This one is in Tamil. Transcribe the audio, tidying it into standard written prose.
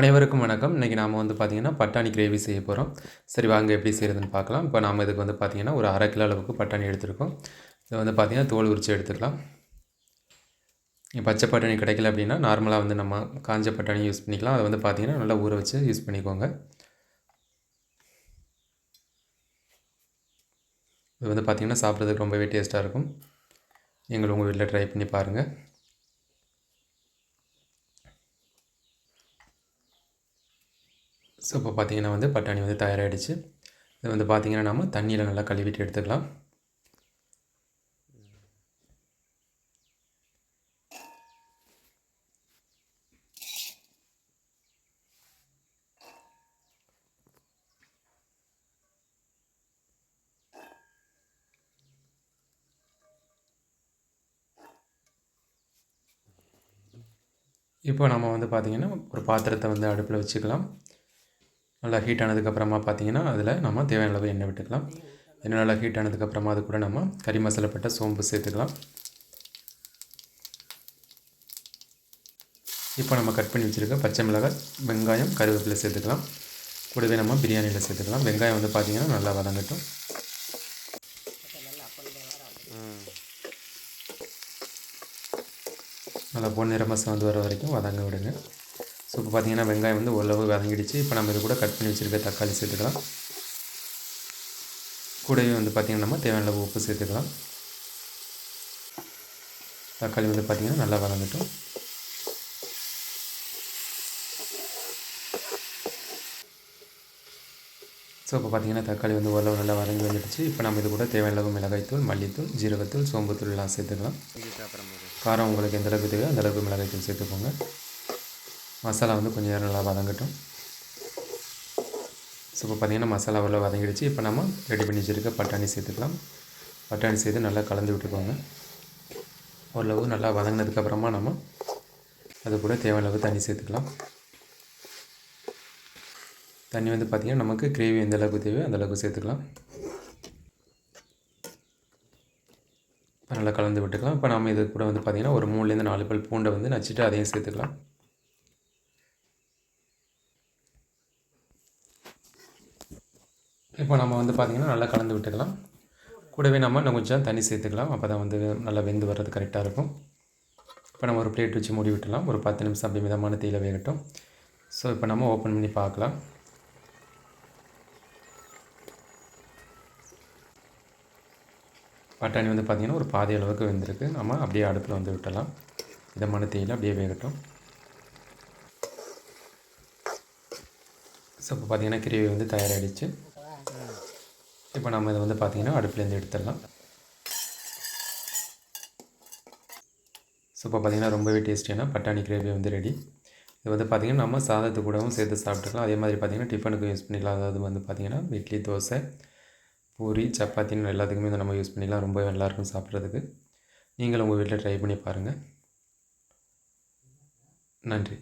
அனைவருக்கும் வணக்கம். இன்றைக்கி நாம் வந்து பார்த்திங்கன்னா பட்டாணி கிரேவி செய்ய போகிறோம். சரி வாங்க எப்படி செய்கிறதுன்னு பார்க்கலாம். இப்போ நாம் இதுக்கு வந்து பார்த்திங்கன்னா ஒரு 1/2 கிலோ அளவுக்கு பட்டாணி எடுத்துருக்கோம். இதை வந்து பார்த்திங்கன்னா தோல் உரித்து எடுத்துக்கலாம். பச்சை பட்டாணி கிடைக்கல அப்படின்னா நார்மலாக வந்து நம்ம காஞ்ச பட்டாணி யூஸ் பண்ணிக்கலாம். அதை வந்து பார்த்திங்கன்னா நல்லா ஊற வச்சு யூஸ் பண்ணிக்கோங்க. இது வந்து பார்த்திங்கன்னா சாப்பிட்றதுக்கு ரொம்பவே டேஸ்ட்டாக இருக்கும். நீங்களும் உங்கள் வீட்டில் ட்ரை பண்ணி பாருங்கள். ஸோ இப்போ பார்த்திங்கன்னா வந்து பட்டாணி வந்து தயாராகிடுச்சு. இது வந்து பார்த்திங்கன்னா நம்ம தண்ணியில் நல்லா கழுவிட்டு எடுத்துக்கலாம். இப்போ நம்ம வந்து பார்த்திங்கன்னா ஒரு பாத்திரத்தை வந்து அடுப்பில் வச்சுக்கலாம். நல்லா ஹீட் ஆனதுக்கப்புறமா பார்த்திங்கன்னா அதில் நம்ம தேவையான அளவு எண்ணெய் விட்டுக்கலாம். எண்ணெய் நல்லா ஹீட் ஆனதுக்கப்புறமா அது கூட நம்ம கறி மசாலா பட்ட சோம்பு சேர்த்துக்கலாம். இப்போ நம்ம கட் பண்ணி வச்சுருக்க பச்சை மிளகாய், வெங்காயம், கருவேப்பிலை சேர்த்துக்கலாம். கூடவே நம்ம பிரியாணியில் சேர்த்துக்கலாம். வெங்காயம் வந்து பார்த்திங்கன்னா நல்லா வதங்கட்டும். நல்லா பொன்னிறமாக வந்து வர வரைக்கும் வதங்க விடுங்க. ஸோ இப்போ பார்த்திங்கன்னா வெங்காயம் வந்து ஓரளவு வதங்கிடுச்சு. இப்போ நம்ம இது கூட கட் பண்ணி வச்சுருக்க தக்காளி சேர்த்துக்கலாம். கூடவே வந்து பார்த்திங்கன்னா நம்ம தேவையான அளவு உப்பு சேர்த்துக்கலாம். தக்காளி வந்து பார்த்திங்கன்னா நல்லா வதங்கட்டும். ஸோ இப்போ பார்த்திங்கன்னா தக்காளி வந்து ஓரளவு நல்லா வதங்கி வந்துடுச்சு. இப்போ நம்ம இது கூட தேவையான அளவு மிளகாய்த்தூள், மல்லித்தூள், ஜீரகத்தூள், சோம்புத்தூள் எல்லாம் சேர்த்துக்கலாம். காரம் உங்களுக்கு எந்த அளவுக்கு தேவையோ அந்தளவுக்கு மிளகாய்த்தூள் சேர்த்துக்கோங்க. மசாலா வந்து கொஞ்சம் நேரம் நல்லா வதங்கட்டும். ஸோ இப்போ பார்த்திங்கன்னா மசாலா ஓரளவு வதங்கிடுச்சு. இப்போ நம்ம ரெடி பண்ணி வச்சுருக்க பட்டாணி சேர்த்துக்கலாம். பட்டாணி சேர்த்து நல்லா கலந்து விட்டுக்கோங்க. ஓரளவு நல்லா வதங்கினதுக்கப்புறமா நம்ம அது கூட தேவையான அளவு தண்ணி சேர்த்துக்கலாம். தண்ணி வந்து பார்த்திங்கன்னா நமக்கு கிரேவி எந்த அளவுக்கு தேவையோ அந்தளவுக்கு சேர்த்துக்கலாம். நல்லா கலந்து விட்டுக்கலாம். இப்போ நம்ம இது கூட வந்து பார்த்திங்கன்னா ஒரு 3லேருந்து 4 பல் பூண்டை வந்து நச்சுட்டு அதையும் சேர்த்துக்கலாம். இப்போ நம்ம வந்து பார்த்திங்கன்னா நல்லா கலந்து விட்டுக்கலாம். கூடவே நம்ம இன்னும் கொஞ்சம் தண்ணி சேர்த்துக்கலாம். அப்போ தான் வந்து நல்லா வெந்து வர்றது கரெக்டாக இருக்கும். இப்போ நம்ம ஒரு பிளேட் வச்சு மூடி விட்டுலாம். ஒரு 10 நிமிஷம் அப்படி மிதமான தீயில வேகட்டும். ஸோ இப்போ நம்ம ஓப்பன் பண்ணி பார்க்கலாம். பட்டாணி வந்து பார்த்திங்கன்னா ஒரு பாதி அளவுக்கு வெந்திருக்கு. நம்ம அப்படியே அடுப்பில் வந்து விட்டலாம். மிதமான தீயில அப்படியே வேகட்டும். ஸோ இப்போ பார்த்திங்கன்னா கிரேவி வந்து தயாராகிடுச்சு. இப்போ நம்ம இதை வந்து பார்த்திங்கன்னா அடுப்புலேருந்து எடுத்துடலாம். ஸோ இப்போ பார்த்திங்கன்னா ரொம்பவே டேஸ்டியான பட்டாணி கிரேவி வந்து ரெடி. இது வந்து பார்த்திங்கன்னா நம்ம சாதத்து கூடவும் சேர்த்து சாப்பிட்டுக்கலாம். அதே மாதிரி பார்த்திங்கன்னா டிஃபனுக்கும் யூஸ் பண்ணிக்கலாம். அதாவது வந்து பார்த்திங்கன்னா இட்லி, தோசை, பூரி, சப்பாத்தின்னு எல்லாத்துக்குமே இதை நம்ம யூஸ் பண்ணிக்கலாம். ரொம்ப நல்லாயிருக்கும் சாப்பிட்றதுக்கு. நீங்களும் உங்கள் வீட்டில் ட்ரை பண்ணி பாருங்கள். நன்றி.